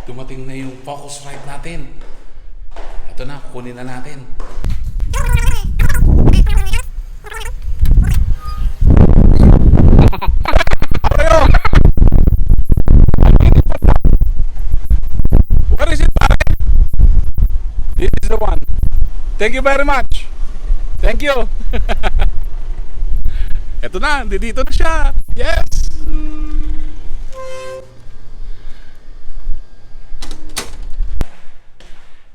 Dumating na yung Focusrite natin. Ito na, kukunin na natin. Where is it, pare? This is the one. Thank you very much. Thank you. Ito na, dito na siya. Yes!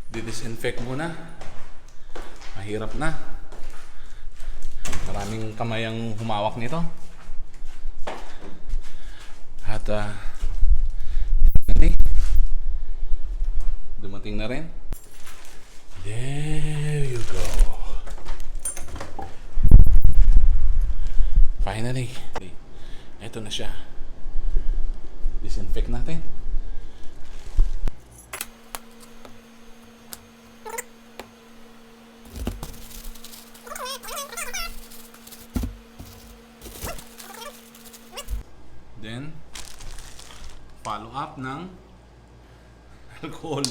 Didisinfect muna. Mahirap na. Maraming kamay ang humawak nito. At dumating na rin. There you go. Finally. Ito na siya. Disinfect natin. Then, follow up ng alcohol.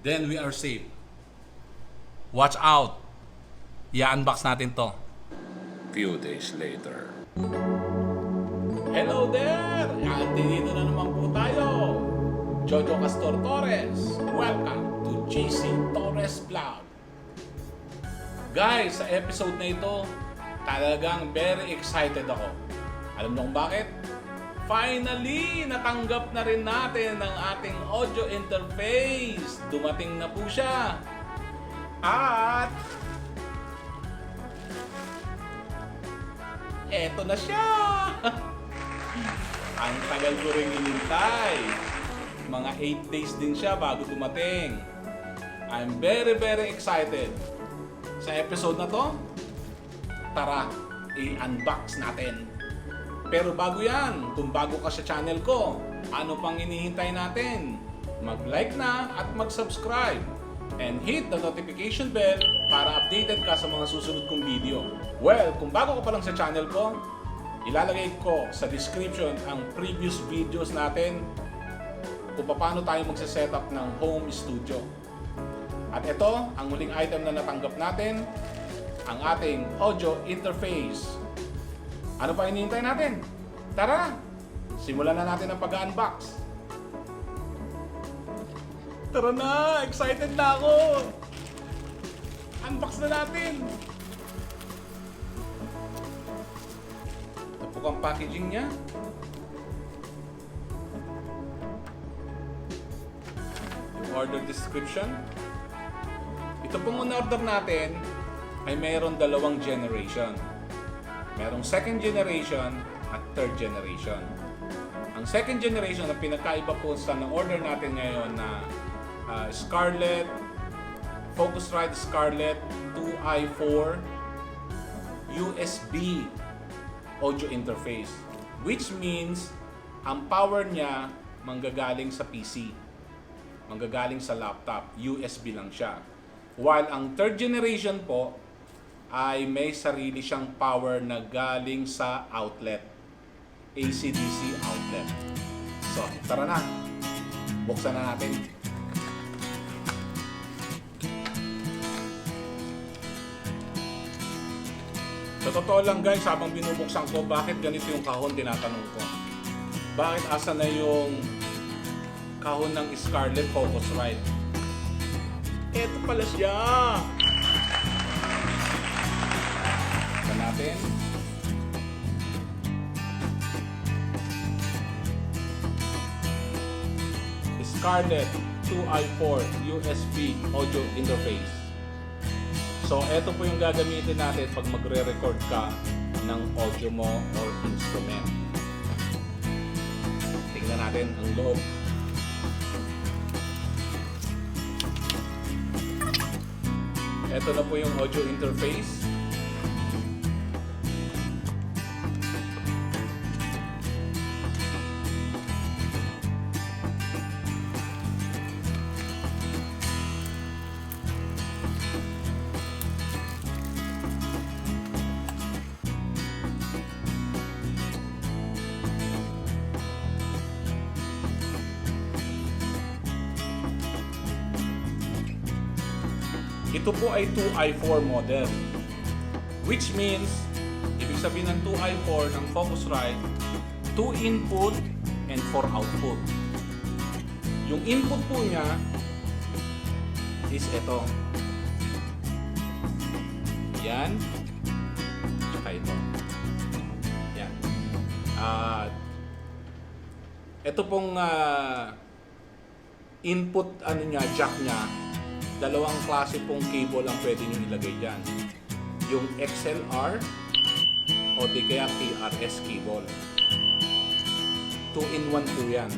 Then we are safe. Watch out! I-unbox natin to. Few days later. Hello there! Dito na naman po tayo. Jojo Castor Torres. Welcome to GC Torres Vlog. Guys, sa episode na ito, talagang very excited ako. Alam niyo kung bakit? Finally, natanggap na rin natin ang ating audio interface. Dumating na po siya. At eto na siya. Ang tagal ko rin hinintay. Mga 8 days din siya bago dumating. I'm very excited. Sa episode na to, tara, i-unbox natin. Pero bago yan, kung bago ka sa channel ko, ano pang hinihintay natin? Mag-like na at mag-subscribe. And hit the notification bell para updated ka sa mga susunod kong video. Well, kung bago ka pa lang sa channel ko, ilalagay ko sa description ang previous videos natin kung paano tayo magsa-setup ng home studio. At ito, ang huling item na natanggap natin, ang ating audio interface. Ano pa hinihintay natin? Tara! Simulan na natin ang pag-unbox. Tara na! Excited na ako! Unbox na natin! Ito po ang packaging niya. Yung order description. Ito pong on-order natin ay mayroon dalawang generation. Merong second generation at third generation. Ang second generation na pinagkaiba po sa na-order natin ngayon na Scarlett, Focusrite Scarlett 2i4 USB audio interface, which means ang power niya manggagaling sa PC, manggagaling sa laptop, USB lang siya. While ang third generation po ay may sarili siyang power na galing sa outlet, AC/DC outlet. So, tara na. Buksan na natin. Sa totoo lang guys, habang binubuksan ko, bakit ganito yung kahon, tinatanong ko. Bakit asa na yung kahon ng Scarlett Focusrite? Eto pala siya! Tignan natin. Scarlett 2i4 USB audio interface. So, eto po yung gagamitin natin pag magre-record ka ng audio mo or instrument. Tingnan natin ang loob. Ito na po yung audio interface. Ito po ay 2i4 model. Which means, ibig sabihin ng 2i4 ng Focusrite, 2 input and 4 output. Yung input po niya is ito. Yan. Tsaka ito. Yan. Ito pong input niya, jack niya, dalawang klase pong cable ang pwede nyo ilagay dyan. Yung XLR o di kaya TRS cable. 2-in-1 po yan.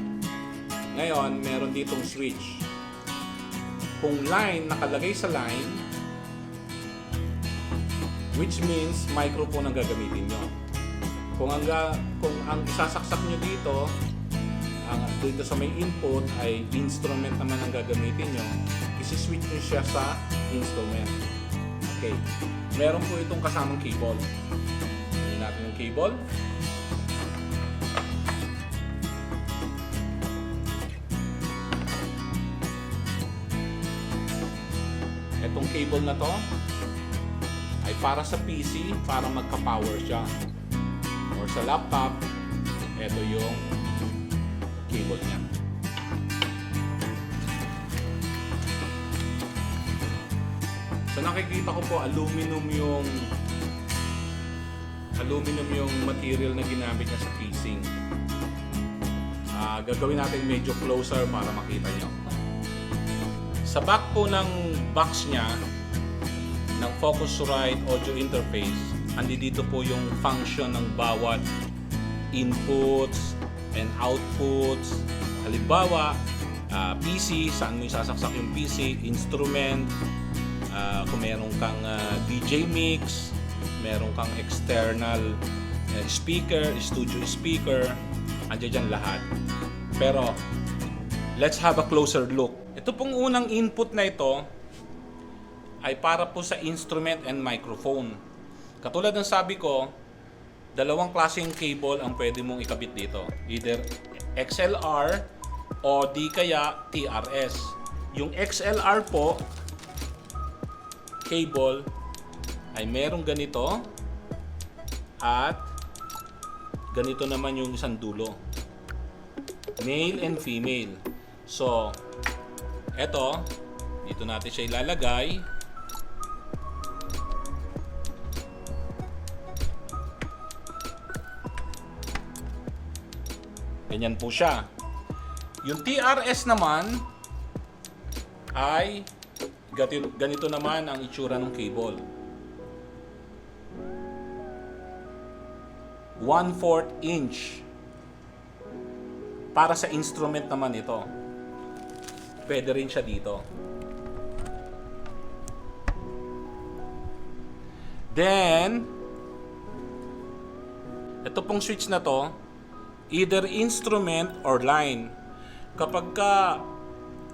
Ngayon, meron ditong switch. Kung line, nakalagay sa line, which means microphone ang gagamitin nyo. Kung ang isasaksak nyo dito, dito sa may input ay instrument naman ang gagamitin nyo, isi-switch nyo siya sa instrument. Okay. Meron po itong kasamang cable. Tingnan natin yung cable. Itong cable na to ay para sa PC, para magka-power siya. Or sa laptop, ito yung cable niya. So nakikita ko po aluminum yung material na ginamit niya sa casing. Gagawin natin medyo closer para makita nyo. Sa back po ng box niya ng Focusrite audio interface, andi dito po yung function ng bawat inputs and outputs. Halimbawa, PC, saan mo isasaksak yung PC, instrument, kung meron kang DJ mix, meron kang external speaker, studio speaker, andiyan dyan lahat. Pero, let's have a closer look. Ito pong unang input na ito ay para po sa instrument and microphone. Katulad ng sabi ko, dalawang klaseng cable ang pwede mong ikabit dito. Either XLR o di kaya TRS. Yung XLR po, cable, ay merong ganito at ganito naman yung isang dulo. Male and female. So, eto, dito natin siya ilalagay. Ganyan po siya. Yung TRS naman ay ganito naman ang itsura ng cable. 1/4 inch. Para sa instrument naman ito. Pwede rin siya dito. Then, ito pong switch na to, either instrument or line. Kapag ka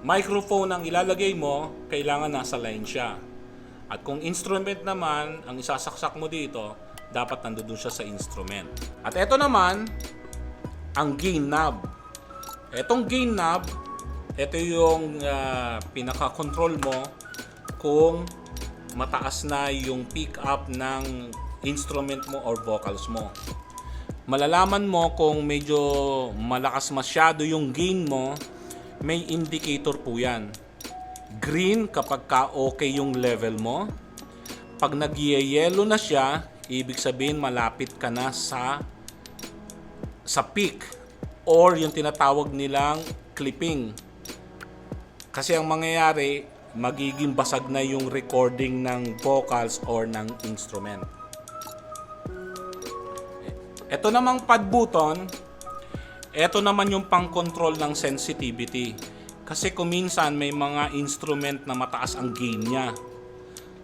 microphone ang ilalagay mo, kailangan nasa line siya. At kung instrument naman, ang isasaksak mo dito, dapat nandoon siya sa instrument. At ito naman, ang gain knob. Etong gain knob, ito yung pinaka-control mo kung mataas na yung pick up ng instrument mo or vocals mo. Malalaman mo kung medyo malakas masyado yung gain mo, may indicator po yan. Green kapag ka okay yung level mo. Pag nag-yellow na siya, ibig sabihin malapit ka na sa peak or yung tinatawag nilang clipping. Kasi ang mangyayari, magiging basag na yung recording ng vocals or ng instrument. Ito namang pad button, ito naman yung pang-control ng sensitivity. Kasi kung minsan may mga instrument na mataas ang gain niya.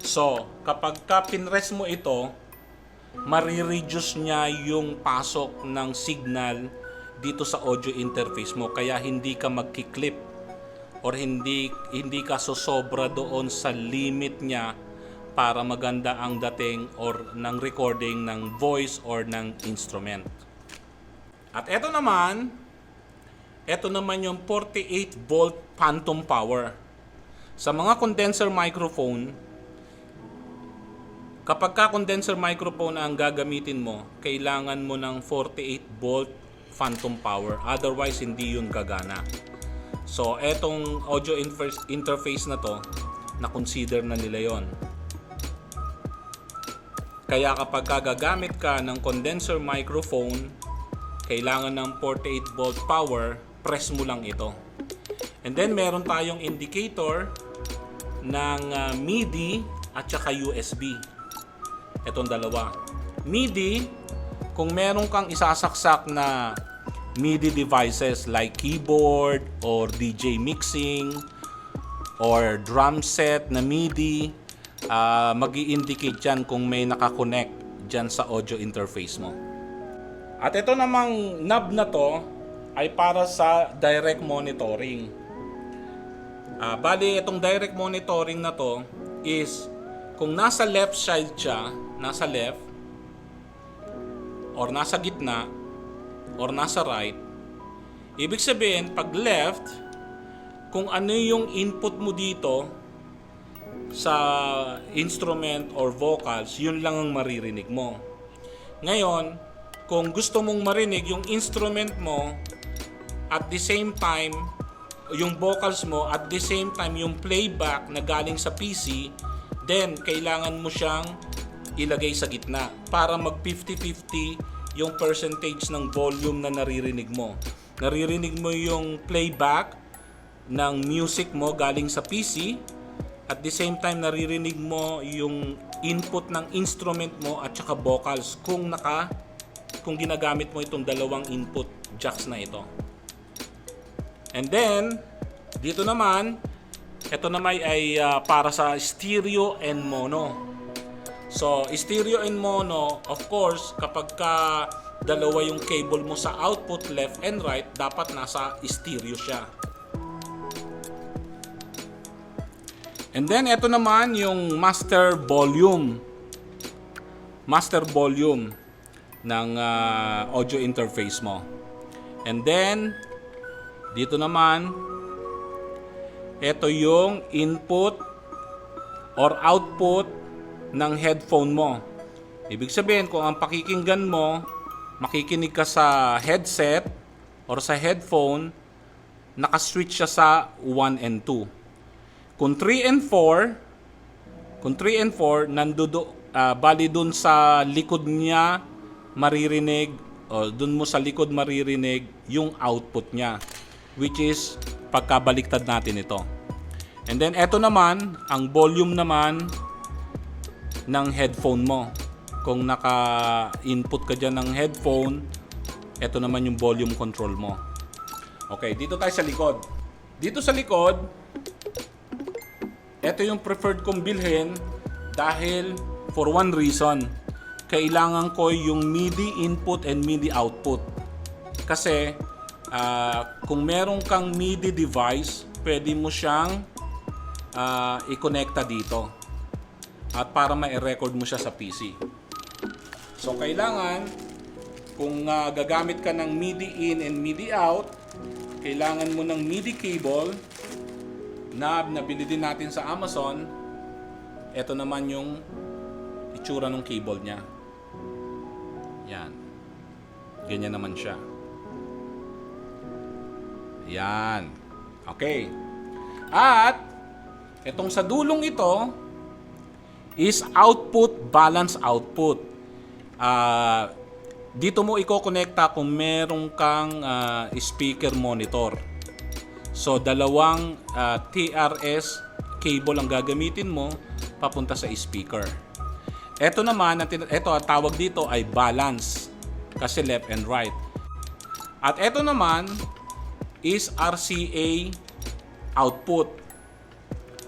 So, kapag ka pinrest mo ito, marireduce niya yung pasok ng signal dito sa audio interface mo. Kaya hindi ka magki-clip or hindi ka sosobra doon sa limit niya para maganda ang dating or ng recording ng voice or ng instrument. At ito naman yung 48 volt phantom power. Sa mga condenser microphone, Kapag ka condenser microphone ang gagamitin mo, kailangan mo ng 48 volt phantom power. Otherwise, hindi yun gagana. So, etong audio interface na to, na-consider na nila yon. Kaya kapag gagamit ka ng condenser microphone, kailangan ng 48 volt power, press mo lang ito. And then, meron tayong indicator ng MIDI at saka USB. Itong dalawa. MIDI, kung meron kang isasaksak na MIDI devices like keyboard or DJ mixing or drum set na MIDI, mag-i-indicate yan kung may nakakonect dyan sa audio interface mo. At ito namang knob na to ay para sa direct monitoring. Bali, itong direct monitoring na to is kung nasa left side siya, nasa left, or nasa gitna, or nasa right, ibig sabihin, pag left, kung ano yung input mo dito sa instrument or vocals, yun lang ang maririnig mo. Ngayon, kung gusto mong marinig yung instrument mo at the same time, yung vocals mo at the same time yung playback na galing sa PC, then kailangan mo siyang ilagay sa gitna para mag 50-50 yung percentage ng volume na naririnig mo. Naririnig mo yung playback ng music mo galing sa PC, at the same time naririnig mo yung input ng instrument mo at saka vocals kung ginagamit mo itong dalawang input jacks na ito. And then dito naman, ito naman ay para sa stereo and mono. So stereo and mono, of course, kapag dalawa yung cable mo sa output left and right, dapat nasa stereo siya. And then, ito naman yung master volume. Master volume ng audio interface mo. And then, dito naman, ito yung input or output ng headphone mo. Ibig sabihin, kung ang pakikinggan mo, makikinig ka sa headset or sa headphone, nakaswitch siya sa 1 and 2. Kung 3 and 4, bali dun sa likod niya maririnig, o dun mo sa likod maririnig yung output niya, which is pagkabaliktad natin ito. And then eto naman, ang volume naman ng headphone mo. Kung naka-input ka dyan ng headphone, eto naman yung volume control mo. Okay, dito tayo sa likod. Dito sa likod, ito yung preferred kong bilhin dahil for one reason. Kailangan ko yung MIDI input and MIDI output. Kasi kung meron kang MIDI device, pwede mo siyang i-connecta dito. At para ma-record mo siya sa PC. So kailangan, kung gagamit ka ng MIDI in and MIDI out, kailangan mo ng MIDI cable na nabili din natin sa Amazon. Ito naman yung itsura ng cable niya. Yan. Ganyan naman siya. Yan. Okay. At itong sa dulong ito is output, balance output. Dito mo i-connecta kung meron kang speaker monitor. So, dalawang TRS cable ang gagamitin mo papunta sa speaker. Ito naman, ito ang tawag dito ay balance kasi left and right. At ito naman is RCA output.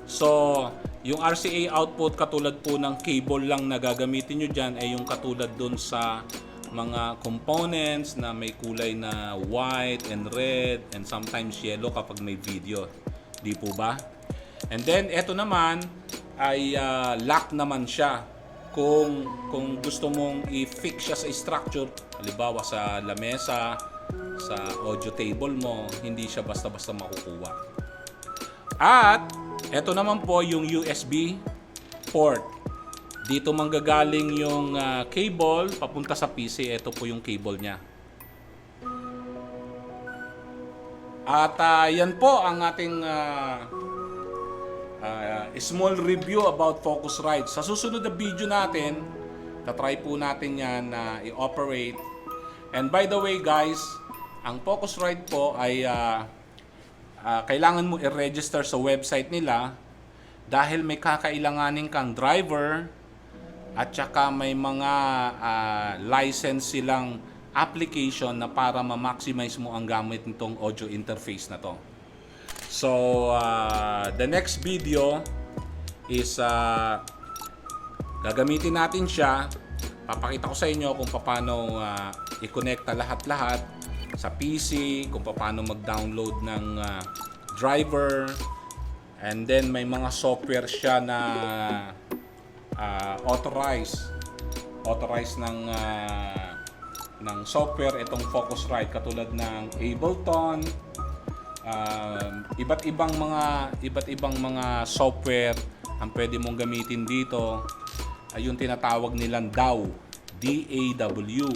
So, yung RCA output katulad po ng cable lang na gagamitin nyo dyan ay yung katulad dun sa mga components na may kulay na white and red and sometimes yellow kapag may video. Di po ba? And then, ito naman ay lock naman siya. Kung gusto mong i-fix siya sa structure, halimbawa sa lamesa, sa audio table mo, hindi siya basta-basta makukuha. At, ito naman po yung USB port. Dito manggagaling yung cable papunta sa PC. Ito po yung cable niya. At yan po ang ating small review about Focusrite. Sa susunod na video natin, tatry po natin yan na i-operate. And by the way guys, ang Focusrite po ay kailangan mo i-register sa website nila dahil may kakailanganin kang driver at saka may mga license silang application na para ma-maximize mo ang gamit nitong audio interface na to. So, the next video is gagamitin natin siya. Papakita ko sa inyo kung paano i-connecta lahat-lahat sa PC, kung paano mag-download ng driver, and then may mga software siya na authorized ng software itong Focusrite, katulad ng Ableton, iba't ibang mga software ang pwede mong gamitin dito. Ay yung tinatawag nilang DAW, DAW,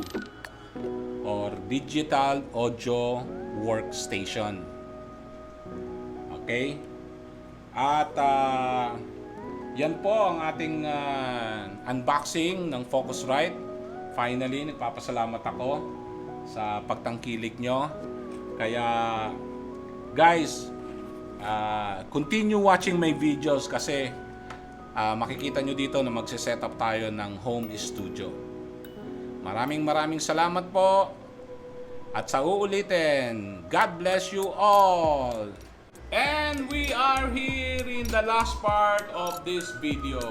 or Digital Audio Workstation. Okay? At yan po ang ating unboxing ng Focusrite. Finally, nagpapasalamat ako sa pagtangkilik nyo. Kaya guys, continue watching my videos kasi makikita nyo dito na magse-set up tayo ng home studio. Maraming salamat po. At sa uulitin, God bless you all. And we are here in the last part of this video.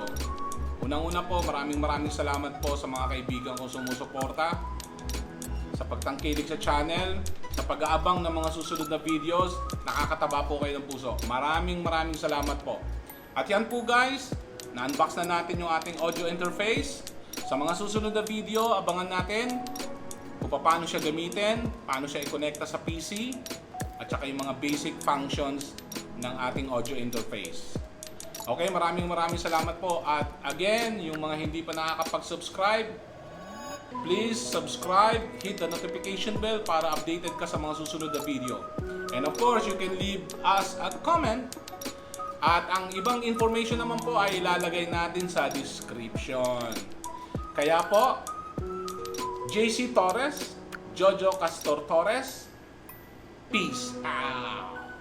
Unang-una po, maraming salamat po sa mga kaibigan kong sumusuporta, sa pagtangkilik sa channel, sa pag-aabang ng mga susunod na videos. Nakakataba po kayo ng puso. Maraming salamat po. At yan po guys, na-unbox na natin yung ating audio interface. Sa mga susunod na video, abangan natin kung paano siya gamitin, paano siya i-connecta sa PC, at saka yung mga basic functions ng ating audio interface. Okay, maraming salamat po. At again, yung mga hindi pa nakakapag-subscribe, please subscribe, hit the notification bell para updated ka sa mga susunod na video. And of course, you can leave us a comment. At ang ibang information naman po ay ilalagay natin sa description. Kaya po, JC Torres, Jojo Castor Torres, peace out!